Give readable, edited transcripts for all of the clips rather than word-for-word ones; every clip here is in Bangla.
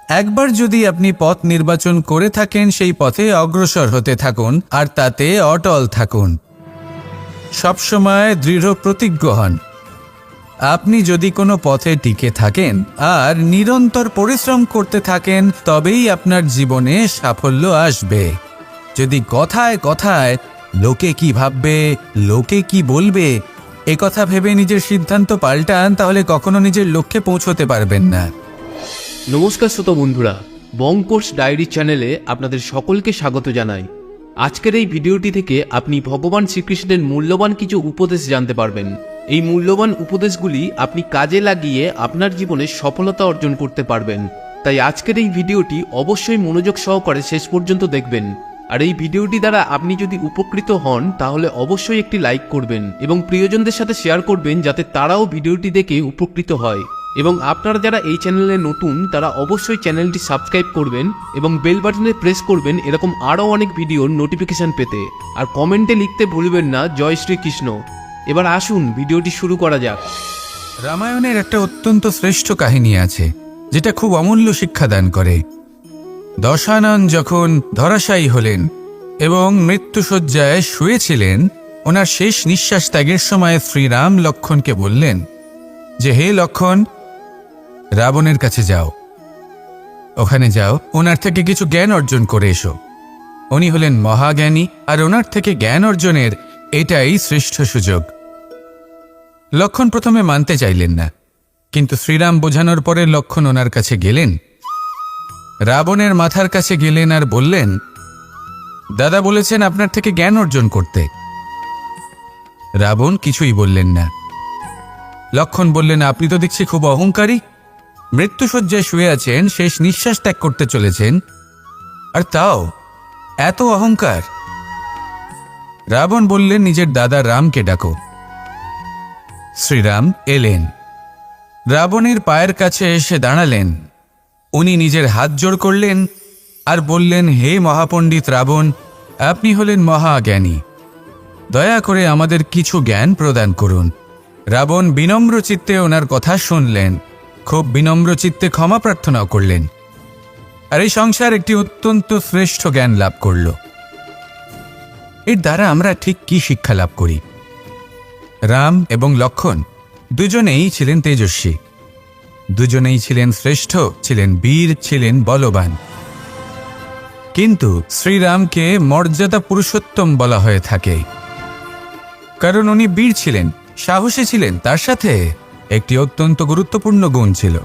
একবার যদি আপনি পথ নির্বাচন করে থাকেন, সেই পথে অগ্রসর হতে থাকুন আর তাতে অটল থাকুন। সবসময় দৃঢ় প্রতিজ্ঞ হন। আপনি যদি কোনো পথে টিকে থাকেন আর নিরন্তর পরিশ্রম করতে থাকেন, তবেই আপনার জীবনে সাফল্য আসবে। যদি কথায় কথায় লোকে কি ভাববে, লোকে কি বলবে, কথা ভেবে নিজের সিদ্ধান্ত পাল্টান, তাহলে কখনো নিজের লক্ষ্যে পৌঁছতে পারবেন না। নমস্কার শ্রোতা বন্ধুরা, বঙ্কোর্স ডায়েরি চ্যানেলে আপনাদের সকলকে স্বাগত জানাই। আজকের এই ভিডিওটি থেকে আপনি ভগবান শ্রীকৃষ্ণের মূল্যবান কিছু উপদেশ জানতে পারবেন। এই মূল্যবান উপদেশগুলি আপনি কাজে লাগিয়ে আপনার জীবনে সফলতা অর্জন করতে পারবেন। তাই আজকের এই ভিডিওটি অবশ্যই মনোযোগ সহকারে শেষ পর্যন্ত দেখবেন। আর এই ভিডিওটি দ্বারা আপনি যদি উপকৃত হন তাহলে অবশ্যই একটি লাইক করবেন এবং প্রিয়জনদের সাথে শেয়ার করবেন, যাতে তারাও ভিডিওটি দেখে উপকৃত হয়। এবং আপনারা যারা এই চ্যানেলে নতুন তারা অবশ্যই চ্যানেলটি সাবস্ক্রাইব করবেন এবং বেল বাটনে প্রেস করবেন এরকম আরও অনেক ভিডিওর নোটিফিকেশন পেতে। আর কমেন্টে লিখতে ভুলবেন না জয় শ্রীকৃষ্ণ। এবার আসুন ভিডিওটি শুরু করা যাক। রামায়ণের একটা অত্যন্ত শ্রেষ্ঠ কাহিনী আছে, যেটা খুব অমূল্য শিক্ষাদান করে। দশানন যখন ধরাশায়ী হলেন এবং মৃত্যুশয্যায় শুয়েছিলেন, ওনার শেষ নিঃশ্বাস ত্যাগের সময় শ্রীরাম লক্ষ্মণকে বললেন যে, হে লক্ষ্মণ, রাবণের কাছে যাও, ওখানে যাও, ওনার থেকে কিছু জ্ঞান অর্জন করে এসো। উনি হলেন মহাজ্ঞানী, আর ওনার থেকে জ্ঞান অর্জনের এটাই শ্রেষ্ঠ সুযোগ। লক্ষ্মণ প্রথমে মানতে চাইলেন না, কিন্তু শ্রীরাম বোঝানোর পরে লক্ষ্মণ ওনার কাছে গেলেন, রাবণের মাথার কাছে গেলেন আর বললেন, দাদা বলেছেন আপনার থেকে জ্ঞান অর্জন করতে। রাবণ কিছুই বললেন না। লক্ষ্মণ বললেন, আপনি তো দেখছি খুব অহংকারী, মৃত্যুশয্যায় শুয়ে আছেন, শেষ নিঃশ্বাস ত্যাগ করতে চলেছেন, আর তাও এত অহংকার। রাবণ বললেন, নিজের দাদা রামকে ডাকো। শ্রীরাম এলেন, রাবণের পায়ের কাছে এসে দাঁড়ালেন। উনি নিজের হাত জোড় করলেন আর বললেন, হে মহাপণ্ডিত রাবণ, আপনি হলেন মহাজ্ঞানী, দয়া করে আমাদের কিছু জ্ঞান প্রদান করুন। রাবণ বিনম্র চিত্তে ওনার কথা শুনলেন, খুব বিনম্র চিত্তে ক্ষমা প্রার্থনাও করলেন, আর এই সংসার একটি অত্যন্ত শ্রেষ্ঠ জ্ঞান লাভ করল। এর দ্বারা আমরা ঠিক কি শিক্ষা লাভ করি? রাম এবং লক্ষ্মণ দুজনেই ছিলেন তেজস্বী, দুজনেই ছিলেন শ্রেষ্ঠ, ছিলেন বীর, ছিলেন বলবান। কিন্তু শ্রীরামকে মর্যাদা পুরুষোত্তম বলা হয়ে থাকে, কারণ উনি বীর ছিলেন, সাহসী ছিলেন, তার সাথে একটি অত্যন্ত গুরুত্বপূর্ণ গুণ ছিল।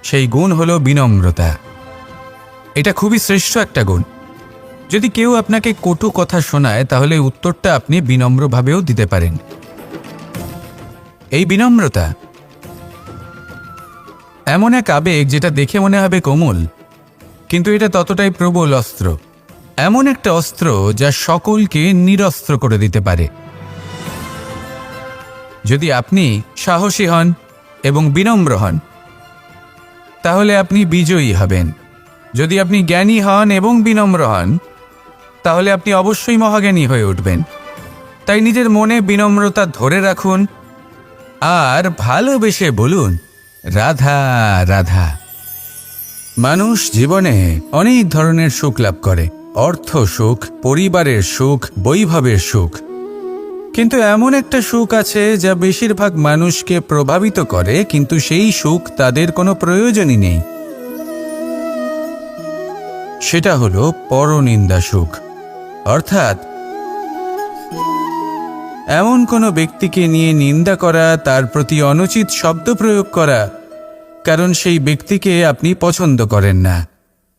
সেই গুণ হল বিনম্রতা। এটা খুবই শ্রেষ্ঠ একটা গুণ। যদি কেউ আপনাকে কটু কথা শোনায়, তাহলে উত্তরটা আপনি বিনম্রভাবেও দিতে পারেন। এই বিনম্রতা এমন এক আবেগ যেটা দেখে মনে হবে কোমল, কিন্তু এটা ততটাই প্রবল অস্ত্র। এমন একটা অস্ত্র যা সকলকে নিরস্ত্র করে দিতে পারে। যদি আপনি সাহসী হন এবং বিনম্র হন, তাহলে আপনি বিজয়ী হবেন। যদি আপনি জ্ঞানী হন এবং বিনম্র হন, তাহলে আপনি অবশ্যই মহাজ্ঞানী হয়ে উঠবেন। তাই নিজের মনে বিনম্রতা ধরে রাখুন আর ভালোবেসে বলুন, রাধা রাধা। মানুষ জীবনে অনেক ধরনের সুখ লাভ করে, অর্থ সুখ, পরিবারের সুখ, বৈভবের সুখ। কিন্তু এমন একটা সুখ আছে যা বেশিরভাগ মানুষকে প্রভাবিত করে, কিন্তু সেই সুখ তাদের কোনো প্রয়োজনই নেই। সেটা হলো পরনিন্দা সুখ। অর্থাৎ এমন কোনো ব্যক্তিকে নিয়ে নিন্দা করা, তার প্রতি অনুচিত শব্দ প্রয়োগ করা, কারণ সেই ব্যক্তিকে আপনি পছন্দ করেন না।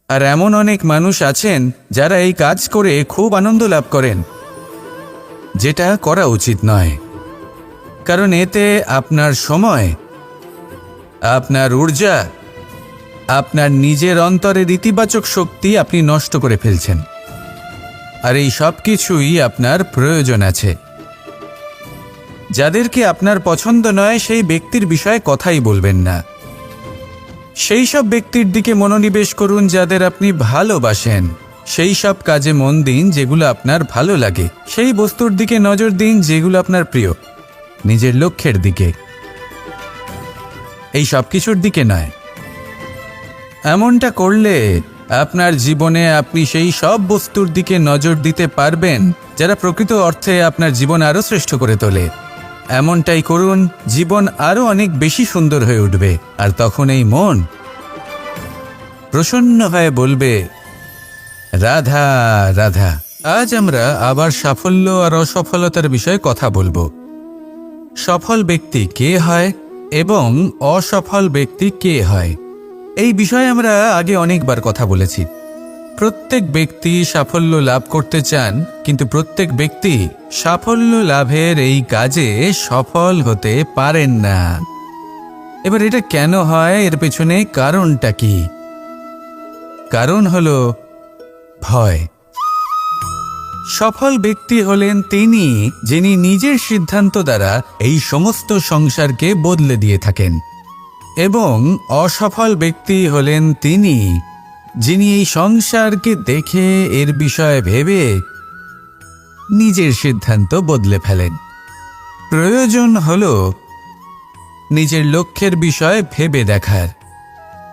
আর এমন অনেক মানুষ আছেন যারা এই কাজ করে খুব আনন্দ লাভ করেন, যেটা করা উচিত নয়, কারণ এতে আপনার সময়, আপনার ঊর্জা, আপনার নিজের অন্তরের ইতিবাচক শক্তি আপনি নষ্ট করে ফেলছেন। আর এই সব কিছুই আপনার প্রয়োজন আছে। যাদেরকে আপনার পছন্দ নয়, সেই ব্যক্তির বিষয়ে কথাই বলবেন না। সেই সব ব্যক্তির দিকে মনোনিবেশ করুন যাদের আপনি ভালোবাসেন। সেই সব কাজে মন দিন যেগুলো আপনার ভালো লাগে। সেই বস্তুর দিকে নজর দিন যেগুলো আপনার প্রিয়, নিজের লক্ষ্যের দিকে, এই সব কিছুর দিকে নয়। এমনটা করলে আপনার জীবনে আপনি সেই সব বস্তুর দিকে নজর দিতে পারবেন যারা প্রকৃত অর্থে আপনার জীবন আরও শ্রেষ্ঠ করে তোলে। এমনটাই করুন, জীবন আরও অনেক বেশি সুন্দর হয়ে উঠবে। আর তখন এই মন প্রসন্ন হয়ে বলবে, রাধা রাধা। আজ আমরা আবার সাফল্য আর অসফলতার বিষয়ে কথা বলবো। সফল ব্যক্তি কে হয় এবং অসফল ব্যক্তি কে হয়, এই বিষয়ে আমরা আগে অনেকবার কথা বলেছি। প্রত্যেক ব্যক্তি সাফল্য লাভ করতে চান, কিন্তু প্রত্যেক ব্যক্তি সাফল্য লাভের এই কাজে সফল হতে পারেন না। এবার এটা কেন হয়, এর পেছনে কারণটা কি? কারণ হলো ভয়। সফল ব্যক্তি হলেন তিনি যিনি নিজের সিদ্ধান্ত দ্বারা এই সমস্ত সংসারকে বদলে দিয়ে থাকেন, এবং অসফল ব্যক্তি হলেন তিনি যিনি এই সংসারকে দেখে এর বিষয়ে ভেবে নিজের সিদ্ধান্ত বদলে ফেলেন। প্রয়োজন হল নিজের লক্ষ্যের বিষয়ে ভেবে দেখার,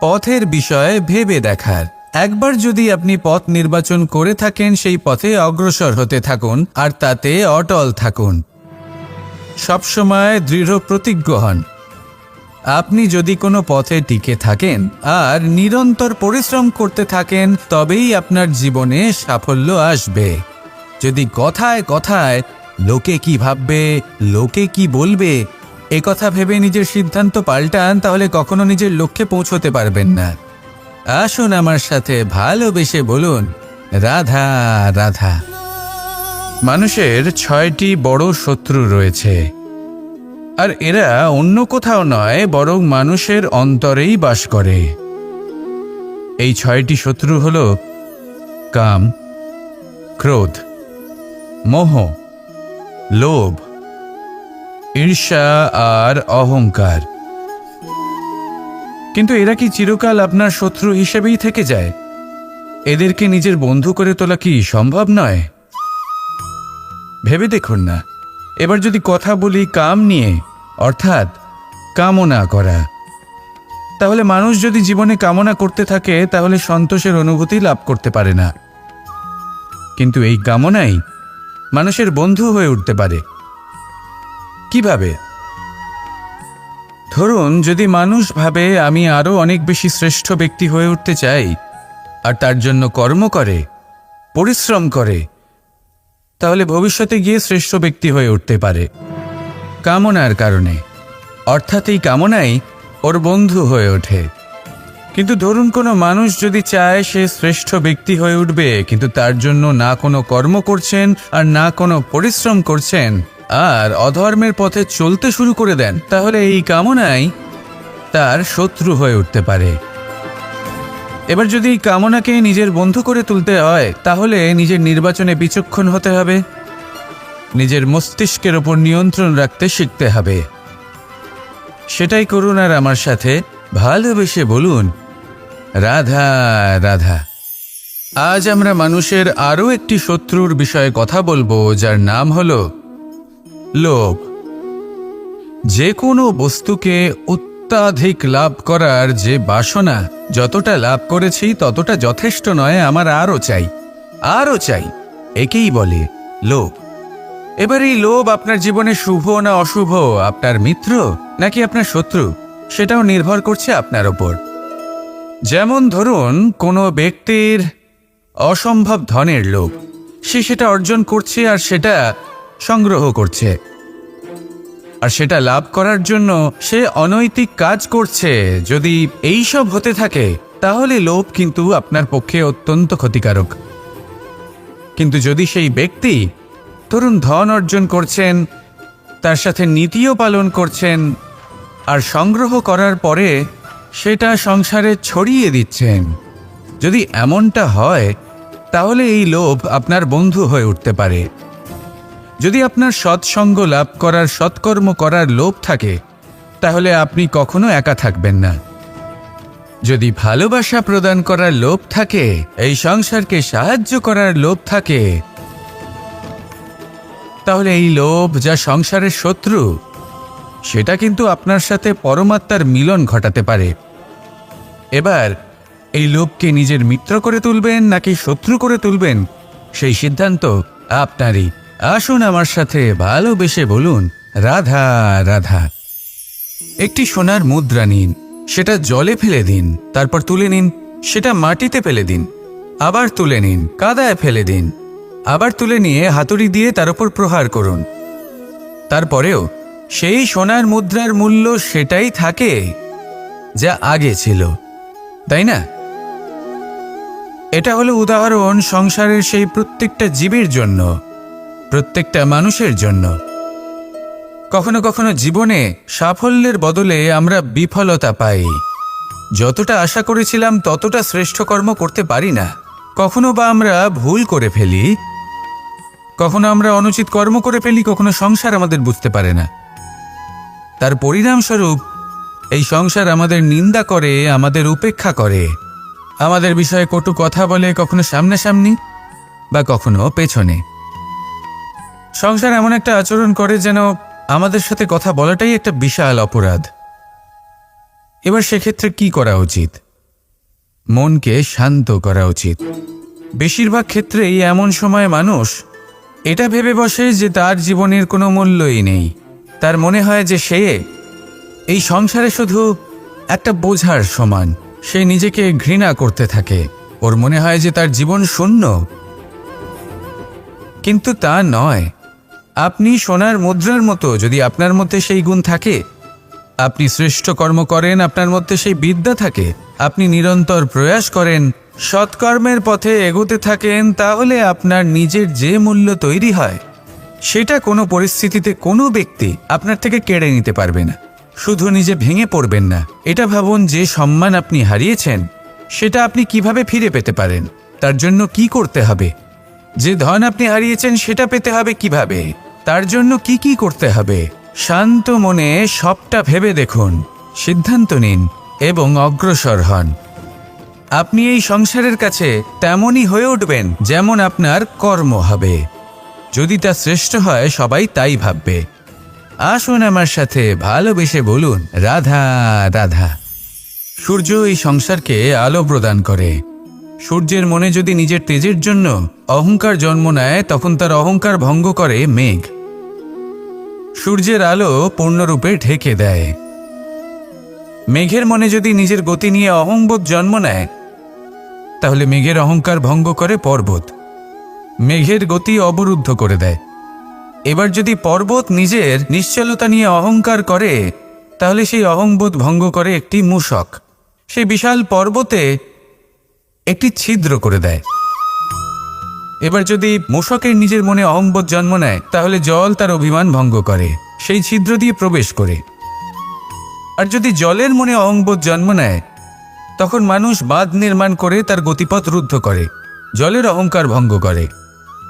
পথের বিষয়ে ভেবে দেখার। একবার যদি আপনি পথ নির্বাচন করে থাকেন, সেই পথে অগ্রসর হতে থাকুন আর তাতে অটল থাকুন। সবসময় দৃঢ় প্রতিজ্ঞ হন। আপনি যদি কোনো পথে টিকে থাকেন আর নিরন্তর পরিশ্রম করতে থাকেন, তবেই আপনার জীবনে সাফল্য আসবে। যদি কথায় কথায় লোকে কি ভাববে, লোকে কি বলবে, একথা ভেবে নিজের সিদ্ধান্ত পাল্টান, তাহলে কখনো নিজের লক্ষ্যে পৌঁছতে পারবেন না। আসুন আমার সাথে ভালোবেসে বলুন, রাধা রাধা। মানুষের 6টি বড় শত্রু রয়েছে, আর এরা অন্য কোথাও নয়, বরং মানুষের অন্তরেই বাস করে। এই 6টি শত্রু হল কাম, ক্রোধ, মোহ, লোভ, ঈর্ষা আর অহংকার। কিন্তু এরা কি চিরকাল আপনার শত্রু হিসেবেই থেকে যায়? এদেরকে নিজের বন্ধু করে তোলা কি সম্ভব নয়? ভেবে দেখুন না। এবার যদি কথা বলি কাম নিয়ে, অর্থাৎ কামনা করা, তাহলে মানুষ যদি জীবনে কামনা করতে থাকে তাহলে সন্তোষের অনুভূতি লাভ করতে পারে না। কিন্তু এই কামনাই মানুষের বন্ধু হয়ে উঠতে পারে। কিভাবে? ধরুন, যদি মানুষ ভাবে আমি আরও অনেক বেশি শ্রেষ্ঠ ব্যক্তি হয়ে উঠতে চাই, আর তার জন্য কর্ম করে, পরিশ্রম করে, তাহলে ভবিষ্যতে গিয়ে শ্রেষ্ঠ ব্যক্তি হয়ে উঠতে পারে কামনার কারণে। অর্থাৎ এই কামনাই ওর বন্ধু হয়ে ওঠে। কিন্তু ধরুন, কোনো মানুষ যদি চায় সে শ্রেষ্ঠ ব্যক্তি হয়ে উঠবে, কিন্তু তার জন্য না কোনো কর্ম করছেন আর না কোনো পরিশ্রম করছেন, আর অধর্মের পথে চলতে শুরু করে দেন, তাহলে এই কামনাই তার শত্রু হয়ে উঠতে পারে। এবার যদি এই কামনাকে নিজের বন্ধু করে তুলতে হয়, তাহলে নিজের নির্বাচনে বিচক্ষণ হতে হবে, নিজের মস্তিষ্কের ওপর নিয়ন্ত্রণ রাখতে শিখতে হবে। সেটাই করুন আর আমার সাথে ভালোবেসে বলুন, রাধা রাধা। আজ আমরা মানুষের আরও একটি শত্রুর বিষয়ে কথা বলবো, যার নাম হলো লোভ। যে কোনো বস্তুকে অত্যাধিক লাভ করার যে বাসনা, যতটা লাভ করেছি ততটা যথেষ্ট নয়, আমার আরও চাই, আরও চাই, একেই বলে লোভ। এবার এই লোভ আপনার জীবনে শুভ না অশুভ, আপনার মিত্র নাকি আপনার শত্রু, সেটাও নির্ভর করছে আপনার ওপর। যেমন ধরুন, কোনো ব্যক্তির অসম্ভব ধনের লোভ, সে সেটা অর্জন করছে আর সেটা সংগ্রহ করছে, আর সেটা লাভ করার জন্য সে অনৈতিক কাজ করছে। যদি এই সব হতে থাকে, তাহলে লোভ কিন্তু আপনার পক্ষে অত্যন্ত ক্ষতিকারক। কিন্তু যদি সেই ব্যক্তি ধরুন ধন অর্জন করছেন, তার সাথে নীতিও পালন করছেন, আর সংগ্রহ করার পরে সেটা সংসারে ছড়িয়ে দিচ্ছেন, যদি এমনটা হয়, তাহলে এই লোভ আপনার বন্ধু হয়ে উঠতে পারে। যদি আপনার সৎসঙ্গ লাভ করার, সৎকর্ম করার লোভ থাকে, তাহলে আপনি কখনো একা থাকবেন না। যদি ভালোবাসা প্রদান করার লোভ থাকে, এই সংসারকে সাহায্য করার লোভ থাকে, তাহলে এই লোভ, যা সংসারের শত্রু, সেটা কিন্তু আপনার সাথে পরমাত্মার মিলন ঘটাতে পারে। এবার এই লোভকে নিজের মিত্র করে তুলবেন নাকি শত্রু করে তুলবেন, সেই সিদ্ধান্ত আপনারই। আসুন আমার সাথে ভালোবেসে বলুন, রাধা রাধা। একটি সোনার মুদ্রা নিন, সেটা জলে ফেলে দিন, তারপর তুলে নিন, সেটা মাটিতে ফেলে দিন, আবার তুলে নিন, কাদায় ফেলে দিন, আবার তুলে নিয়ে হাতুড়ি দিয়ে তার উপর প্রহার করুন। তারপরেও সেই সোনার মুদ্রার মূল্য সেটাই থাকে যা আগে ছিল, তাই না? এটা হলো উদাহরণ সংসারের সেই প্রত্যেকটা জীবের জন্য, প্রত্যেকটা মানুষের জন্য। কখনো কখনো জীবনে সাফল্যের বদলে আমরা বিফলতা পাই। যতটা আশা করেছিলাম ততটা শ্রেষ্ঠ কর্ম করতে পারি না। কখনো বা আমরা ভুল করে ফেলি, কখনো আমরা অনুচিত কর্ম করে ফেলি, কখনো সংসার আমাদের বুঝতে পারে না। তার পরিণামস্বরূপ এই সংসার আমাদের নিন্দা করে, আমাদের উপেক্ষা করে, আমাদের বিষয়ে কটু কথা বলে, কখনো সামনাসামনি বা কখনো পেছনে। সংসার এমন একটা আচরণ করে যেন আমাদের সাথে কথা বলাটাই একটা বিশাল অপরাধ। এবার সেক্ষেত্রে কি করা উচিত? মনকে শান্ত করা উচিত। বেশিরভাগ ক্ষেত্রেই এমন সময় মানুষ এটা ভেবে বসে যে তার জীবনের কোনো মূল্যই নেই। তার মনে হয় যে সে এই সংসারে শুধু একটা বোঝার সমান। সে নিজেকে ঘৃণা করতে থাকে। ওর মনে হয় যে তার জীবন শূন্য। কিন্তু তা নয়। আপনি সোনার মুদ্রার মতো। যদি আপনার মধ্যে সেই গুণ থাকে, আপনি শ্রেষ্ঠ কর্ম করেন, আপনার মধ্যে সেই বিদ্যা থাকে, আপনি নিরন্তর প্রয়াস করেন, সৎকর্মের পথে এগোতে থাকেন, তাহলে আপনার নিজের যে মূল্য তৈরি হয় সেটা কোনো পরিস্থিতিতে কোনো ব্যক্তি আপনার থেকে কেড়ে নিতে পারবে না। শুধু নিজে ভেঙে পড়বেন না। এটা ভাবুন, যে সম্মান আপনি হারিয়েছেন সেটা আপনি কিভাবে ফিরে পেতে পারেন, তার জন্য কি করতে হবে। যে ধন আপনি হারিয়েছেন সেটা পেতে হবে কিভাবে, তার জন্য কি কি করতে হবে। শান্ত মনে সবটা ভেবে দেখুন, সিদ্ধান্ত নিন এবং অগ্রসর হন। আপনি এই সংসারের কাছে তেমনই হয়ে উঠবেন যেমন আপনার কর্ম হবে। যদি তা শ্রেষ্ঠ হয়, সবাই তাই ভাববে। আসুন আমার সাথে ভালোবেসে বলুন, রাধা রাধা। সূর্য এই সংসারকে আলো প্রদান করে। সূর্যের মনে যদি নিজের তেজের জন্য অহংকার জন্ম নেয়, তখন তার অহংকার ভঙ্গ করে মেঘ। সূর্যের আলো পূর্ণরূপে ঢেকে দেয়। মেঘের মনে যদি নিজের গতি নিয়ে অহংবোধ জন্ম নেয়, তাহলে মেঘের অহংকার ভঙ্গ করে পর্বত। মেঘের গতি অবরুদ্ধ করে দেয়। এবার যদি পর্বত নিজের নিশ্চলতা নিয়ে অহংকার করে, তাহলে সেই অহংবোধ ভঙ্গ করে একটি মূষক। সেই বিশাল পর্বতে একটি ছিদ্র করে দেয়। এবার যদি মূষকের নিজের মনে অহংবোধ জন্ম নেয়, তাহলে জল তার অভিমান ভঙ্গ করে, সেই ছিদ্র দিয়ে প্রবেশ করে। আর যদি জলের মনে অহংবোধ জন্ম নেয়, তখন মানুষ বাঁধ নির্মাণ করে তার গতিপথ রুদ্ধ করে, জলের অহংকার ভঙ্গ করে।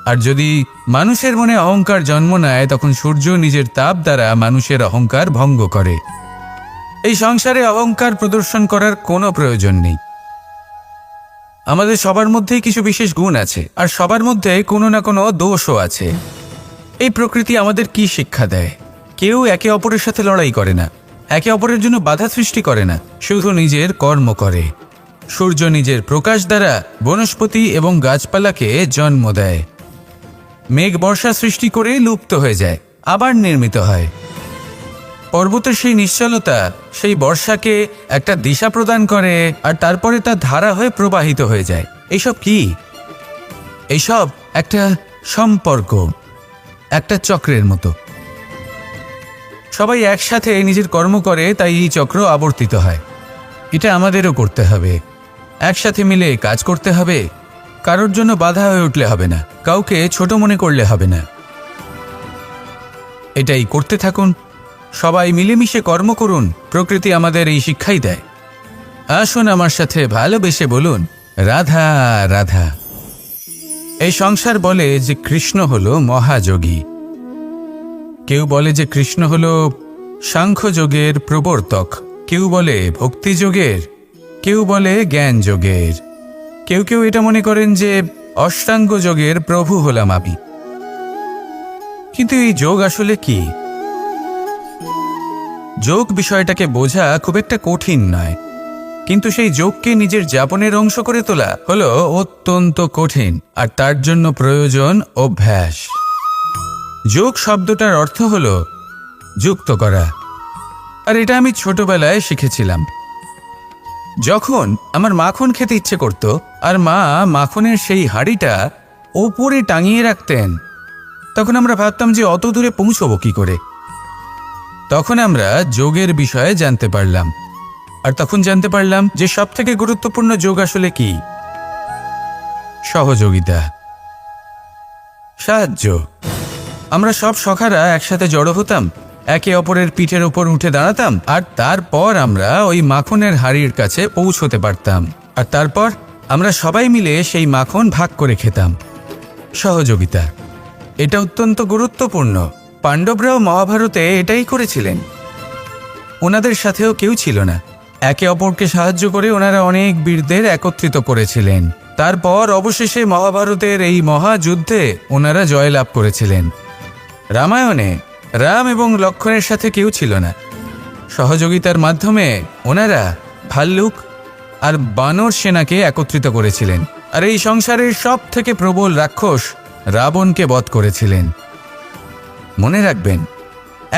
আর যদি মানুষের মনে অহংকার জন্ম নেয়, তখন সূর্য নিজের তাপ দ্বারা মানুষের অহংকার ভঙ্গ করে। এই সংসারে অহংকার প্রদর্শন করার কোনো প্রয়োজন নেই। আমাদের সবার মধ্যেই কিছু বিশেষ গুণ আছে, আর সবার মধ্যে কোনো না কোনো দোষও আছে। এই প্রকৃতি আমাদের কি শিক্ষা দেয়? কেউ একে অপরের সাথে লড়াই করে না, একে অপরের জন্য বাধা সৃষ্টি করে না, শুধু নিজের কর্ম করে। সূর্য নিজের প্রকাশ দ্বারা বনস্পতি এবং গাছপালাকে জন্ম দেয়। মেঘ বর্ষা সৃষ্টি করে লুপ্ত হয়ে যায়, আবার নির্মিত হয়। পর্বতের সেই নিশ্চলতা সেই বর্ষাকে একটা দিশা প্রদান করে, আর তারপরে তা ধারা হয়ে প্রবাহিত হয়ে যায়। এইসব কি? এইসব একটা সম্পর্ক, একটা চক্রের মতো। সবাই একসাথে নিজের কর্ম করে, তাই এই চক্র আবর্তিত হয়। এটা আমাদেরও করতে হবে। একসাথে মিলে কাজ করতে হবে। কারোর জন্য বাধা হয়ে উঠলে হবে না, কাউকে ছোট মনে করলে হবে না। এটাই করতে থাকুন। সবাই মিলেমিশে কর্ম করুন। প্রকৃতি আমাদের এই শিক্ষাই দেয়। আসুন আমার সাথে ভালোবেসে বলুন, রাধা রাধা। এই সংসার বলে যে কৃষ্ণ হলো মহাযোগী। কেউ বলে যে কৃষ্ণ হলো সাংখ্যযোগের প্রবর্তক, কেউ বলে ভক্তিযোগের, কেউ বলে জ্ঞান যোগের, কেউ কেউ এটা মনে করেন যে অষ্টাঙ্গ যোগের প্রভু হলাম আমি। কিন্তু এই যোগ আসলে কি? যোগ বিষয়টাকে বোঝা খুব একটা কঠিন নয়। কিন্তু সেই যোগকে নিজের যাপনের অংশ করে তোলা হলো অত্যন্ত কঠিন, আর তার জন্য প্রয়োজন অভ্যাস। যোগ শব্দটার অর্থ হলো যুক্ত করা, আর এটা আমি ছোটবেলায় শিখেছিলাম। যখন আমার মাখন খেতে ইচ্ছে করত আর মা মাখনের সেই হাঁড়িটা ওপরে টাঙিয়ে রাখতেন, তখন আমরা ভাবতাম যে অত দূরে পৌঁছবো কি করে। তখন আমরা যোগের বিষয়ে জানতে পারলাম, আর তখন জানতে পারলাম যে সবথেকে গুরুত্বপূর্ণ যোগ আসলে কি? সহযোগিতা, সাহায্য। আমরা সব সখারা একসাথে জড়ো হতাম, একে অপরের পিঠের ওপর উঠে দাঁড়াতাম, আর তারপর আমরা ওই মাখনের হাঁড়ির কাছে পৌঁছতে পারতাম, আর তারপর আমরা সবাই মিলে সেই মাখন ভাগ করে খেতাম। সহযোগিতা, এটা অত্যন্ত গুরুত্বপূর্ণ। পাণ্ডবরাও মহাভারতে এটাই করেছিলেন। ওনাদের সাথেও কেউ ছিল না, একে অপরকে সাহায্য করে ওনারা অনেক বীরদের একত্রিত করেছিলেন। তারপর অবশেষে মহাভারতের এই মহাযুদ্ধে ওনারা জয়লাভ করেছিলেন। রামায়ণে রাম এবং লক্ষ্মণের সাথে কেউ ছিল না। সহযোগিতার মাধ্যমে ওনারা ভাল্লুক আর বানর সেনাকে একত্রিত করেছিলেন, আর এই সংসারের সব থেকে প্রবল রাক্ষস রাবণকে বধ করেছিলেন। মনে রাখবেন,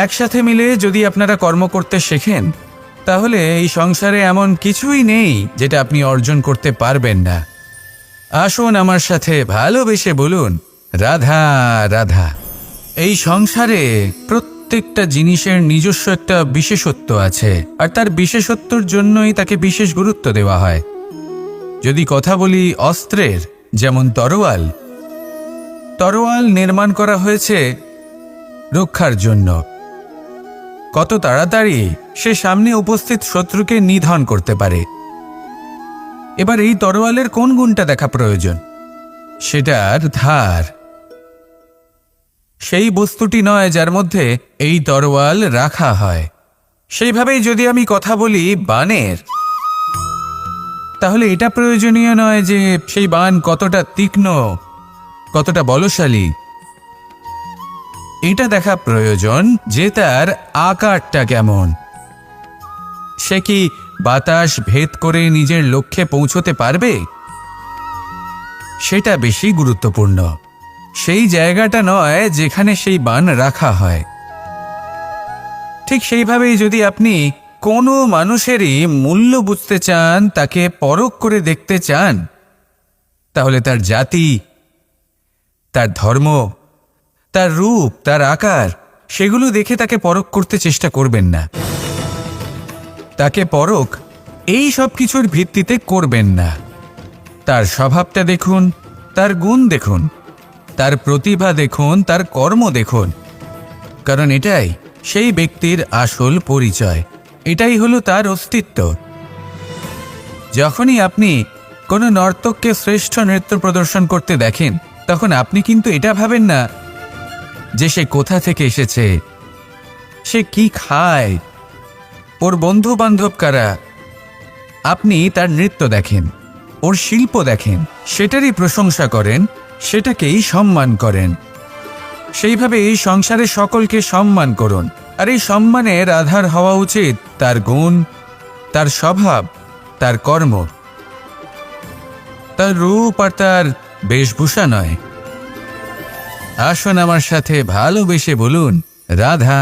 একসাথে মিলে যদি আপনারা কর্ম করতে শেখেন, তাহলে এই সংসারে এমন কিছুই নেই যেটা আপনি অর্জন করতে পারবেন না। আসুন আমার সাথে ভালোবেসে বলুন, রাধা রাধা। এই সংসারে প্রত্যেকটা জিনিসের নিজস্ব একটা বিশেষত্ব আছে, আর তার বিশেষত্বর জন্যই তাকে বিশেষ গুরুত্ব দেওয়া হয়। যদি কথা বলি অস্ত্রের, যেমন তরোয়াল। তরোয়াল নির্মাণ করা হয়েছে রক্ষার জন্য। কত তাড়াতাড়ি সে সামনে উপস্থিত শত্রুকে নিধন করতে পারে। এবার এই তরোয়ালের কোন গুণটা দেখা প্রয়োজন? সেটার ধার। সেই বস্তুটি নয় যার মধ্যে এই তরোয়াল রাখা হয়। সেইভাবেই যদি আমি কথা বলি বানের, তাহলে এটা প্রয়োজনীয় নয় যে সেই বান কতটা তীক্ষ্ণ, কতটা বলশালী। এটা দেখা প্রয়োজন যে তার আকারটা কেমন। সে কি বাতাস ভেদ করে নিজের লক্ষ্যে পৌঁছতে পারবে? সেটা বেশি গুরুত্বপূর্ণ। সেই জায়গাটা নয় যেখানে সেই বান রাখা হয়। ঠিক সেইভাবেই যদি আপনি কোনো মানুষেরই মূল্য বুঝতে চান, তাকে পরখ করে দেখতে চান, তাহলে তার জাতি, তার ধর্ম, তার রূপ, তার আকার, সেগুলো দেখে তাকে পরখ করতে চেষ্টা করবেন না। তাকে পরখ এই সব কিছুর ভিত্তিতে করবেন না। তার স্বভাবটা দেখুন, তার গুণ দেখুন, তার প্রতিভা দেখুন, তার কর্ম দেখুন, কারণ এটাই সেই ব্যক্তির আসল পরিচয়। এটাই হলো তার অস্তিত্ব। যখনই আপনি কোনো নর্তককে শ্রেষ্ঠ নৃত্য প্রদর্শন করতে দেখেন, তখন আপনি কিন্তু এটা ভাবেন না যে সে কোথা থেকে এসেছে, সে কি খায়, ওর বন্ধু বান্ধব কারা। আপনি তার নৃত্য দেখেন, ওর শিল্প দেখেন, সেটারই প্রশংসা করেন, সেটাকেই সম্মান করেন। সেইভাবে এই সংসারে সকলকে সম্মান করুন, আর এই সম্মানের আধার হওয়া উচিত তার গুণ, তার স্বভাব, তার কর্ম, তার রূপ আর তার বেশভূষা নয়। আসুন আমার সাথে ভালোবেসে বলুন, রাধা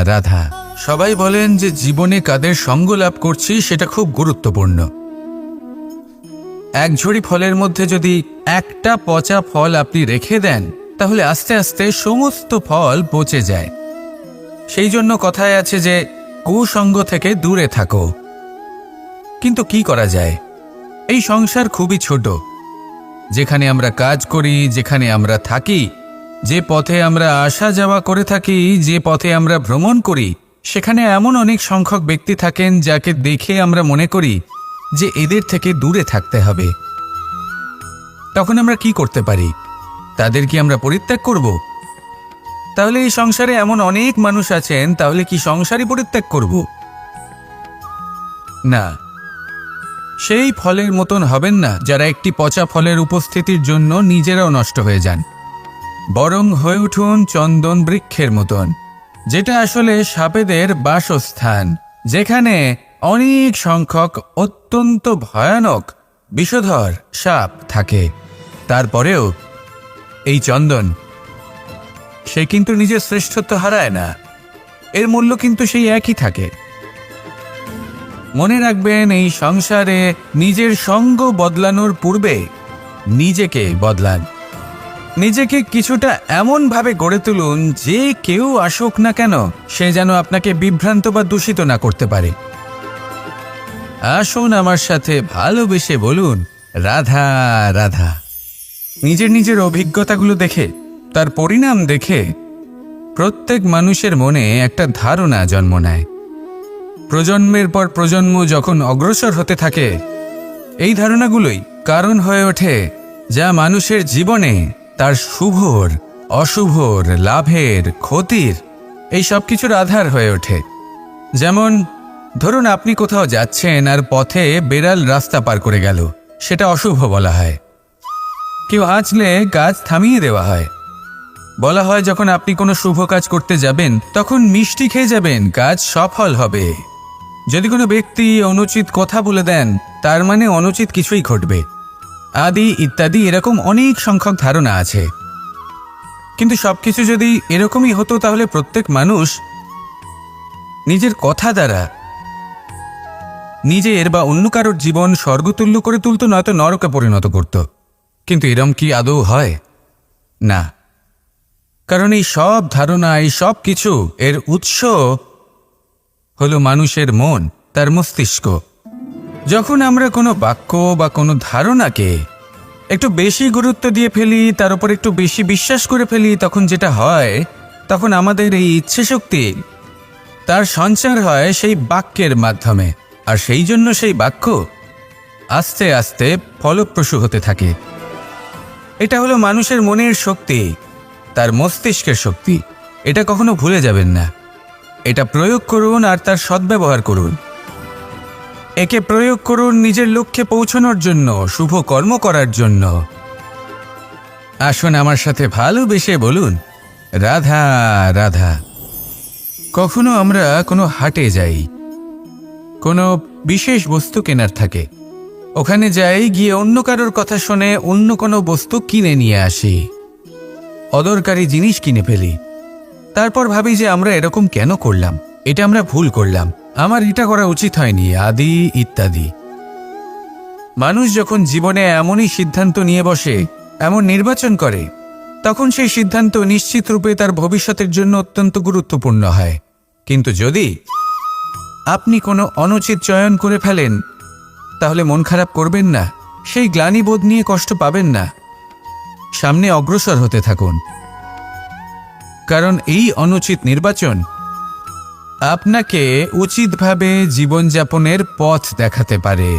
রাধা। সবাই বলেন যে জীবনে কাদের সঙ্গ লাভ করছি সেটা খুব গুরুত্বপূর্ণ। এক ঝুড়ি ফলের মধ্যে যদি একটা পচা ফল আপনি রেখে দেন, তাহলে আস্তে আস্তে সমস্ত ফল পচে যায়। সেই জন্য কথায় আছে যে কুসঙ্গ থেকে দূরে থাকো। কিন্তু কি করা যায়? এই সংসার খুবই ছোট। যেখানে আমরা কাজ করি, যেখানে আমরা থাকি, যে পথে আমরা আসা যাওয়া করে থাকি, যে পথে আমরা ভ্রমণ করি, সেখানে এমন অনেক সংখ্যক ব্যক্তি থাকেন যাকে দেখে আমরা মনে করি যে এদের থেকে দূরে থাকতে হবে। তখন আমরা কি করতে পারি? তাদের কি আমরা পরিত্যাগ করব? তাহলে এই সংসারে এমন অনেক মানুষ আছেন, তাহলে কি সংসারই পরিত্যাগ করব? না, সেই ফলের মতন হবেন না যারা একটি পচা ফলের উপস্থিতির জন্য নিজেরাও নষ্ট হয়ে যান। বরং হয়ে উঠুন চন্দন বৃক্ষের মতন, যেটা আসলে সাপেদের বাসস্থান, যেখানে অনেক সংখ্যক অত্যন্ত ভয়ানক বিষধর সাপ থাকে। তারপরেও এই চন্দন, সে কিন্তু নিজের শ্রেষ্ঠত্ব হারায় না, এর মূল্য কিন্তু সেই একই থাকে। মনে রাখবেন, এই সংসারে নিজের সঙ্গ বদলানোর পূর্বে নিজেকে বদলান। নিজেকে কিছুটা এমনভাবে গড়ে তুলুন যে কেউ আসুক না কেন সে যেন আপনাকে বিভ্রান্ত বা দূষিত না করতে পারে। আসুন আমার সাথে ভালোবেসে বলুন, রাধা রাধা। নিজের নিজের অভিজ্ঞতাগুলো দেখে, তার পরিণাম দেখে প্রত্যেক মানুষের মনে একটা ধারণা জন্ম নেয়। প্রজন্মের পর প্রজন্ম যখন অগ্রসর হতে থাকে, এই ধারণাগুলোই কারণ হয়ে ওঠে যা মানুষের জীবনে তার শুভর, অশুভর, লাভের, ক্ষতির এই সব কিছুর আধার হয়ে ওঠে। যেমন ধরুন, আপনি কোথাও যাচ্ছেন আর পথে বেড়াল রাস্তা পার করে গেল, সেটা অশুভ বলা হয়। কেউ হাঁচলে কাজ থামিয়ে দেওয়া হয়। বলা হয় যখন আপনি কোনো শুভ কাজ করতে যাবেন তখন মিষ্টি খেয়ে যাবেন, কাজ সফল হবে। যদি কোনো ব্যক্তি অনুচিত কথা বলে দেন, তার মানে অনুচিত কিছুই ঘটবে, আদি ইত্যাদি। এরকম অনেক সংখ্যক ধারণা আছে। কিন্তু সবকিছু যদি এরকমই হতো তাহলে প্রত্যেক মানুষ নিজের কথা দ্বারা নিজের বা অন্য কারোর জীবন স্বর্গতুল্য করে তুলত, নয়তো নরকে পরিণত করত। কিন্তু এরম কি আদৌ হয়? না। কারণ এই সব ধারণা, এই সব কিছু এর উৎস হলো মানুষের মন, তার মস্তিষ্ক। যখন আমরা কোনো বাক্য বা কোনো ধারণাকে একটু বেশি গুরুত্ব দিয়ে ফেলি, তার উপর একটু বেশি বিশ্বাস করে ফেলি, তখন যেটা হয়, তখন আমাদের এই ইচ্ছে শক্তি তার সঞ্চার হয় সেই বাক্যের মাধ্যমে। আর সেই জন্য সেই বাক্য আস্তে আস্তে ফলপ্রসূ হতে থাকে। এটা হলো মানুষের মনের শক্তি, তার মস্তিষ্কের শক্তি। এটা কখনো ভুলে যাবেন না। এটা প্রয়োগ করুন আর তার সদ্ব্যবহার করুন। একে প্রয়োগ করুন নিজের লক্ষ্যে পৌঁছানোর জন্য, শুভ কর্ম করার জন্য। আসুন আমার সাথে ভালোবেসে বলুন, রাধা রাধা। কখনো আমরা কোনো হাটে যাই, কোনো বিশেষ বস্তু কেনার থাকে, ওখানে যাই, গিয়ে অন্য কারোর কথা শুনে অন্য কোনো বস্তু কিনে নিয়ে আসি, অদরকারি জিনিস কিনে ফেলি। তারপর ভাবি যে আমরা এরকম কেন করলাম, এটা আমরা ভুল করলাম, আমার এটা করা উচিত হয়নি, আদি ইত্যাদি। মানুষ যখন জীবনে এমনই সিদ্ধান্ত নিয়ে বসে, এমন নির্বাচন করে, তখন সেই সিদ্ধান্ত নিশ্চিত রূপে তার ভবিষ্যতের জন্য অত্যন্ত গুরুত্বপূর্ণ হয়। কিন্তু যদি আপনি কোনো অনুচিত চয়ন করে ফেলেন, তাহলে মন খারাপ করবেন না, সেই গ্লানিবোধ নিয়ে কষ্ট পাবেন না। সামনে অগ্রসর হতে থাকুন, কারণ এই অনুচিত নির্বাচন আপনাকে উচিতভাবে জীবনযাপনের পথ দেখাতে পারে।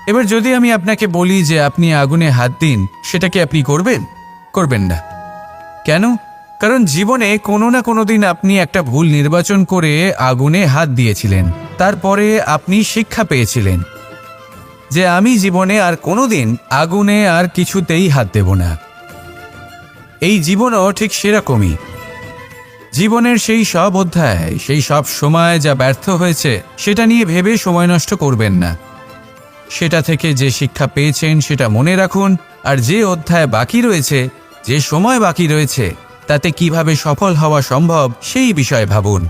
এবার যদি আমি আপনাকে বলি যে আপনি আগুনে হাত দিন, সেটা কি আপনি করবেন? করবেন না। কেন? কারণ জীবনে কোনো না কোনো দিন আপনি একটা ভুল নির্বাচন করে আগুনে হাত দিয়েছিলেন। তারপরে আপনি শিক্ষা পেয়েছিলেন যে আমি জীবনে আর কোনোদিন আগুনে আর কিছুতেই হাত দেব না। এই জীবনও ঠিক সেরকমই। জীবনের সেই সব অধ্যায়, সেই সব সময় যা ব্যর্থ হয়েছে, সেটা নিয়ে ভেবে সময় নষ্ট করবেন না। সেটা থেকে যে শিক্ষা পেয়েছেন সেটা মনে রাখুন, আর যে অধ্যায় বাকি রয়েছে, যে সময় বাকি রয়েছে, তাতে কিভাবে সফল হওয়া সম্ভব সেই বিষয়ে ভাবুন।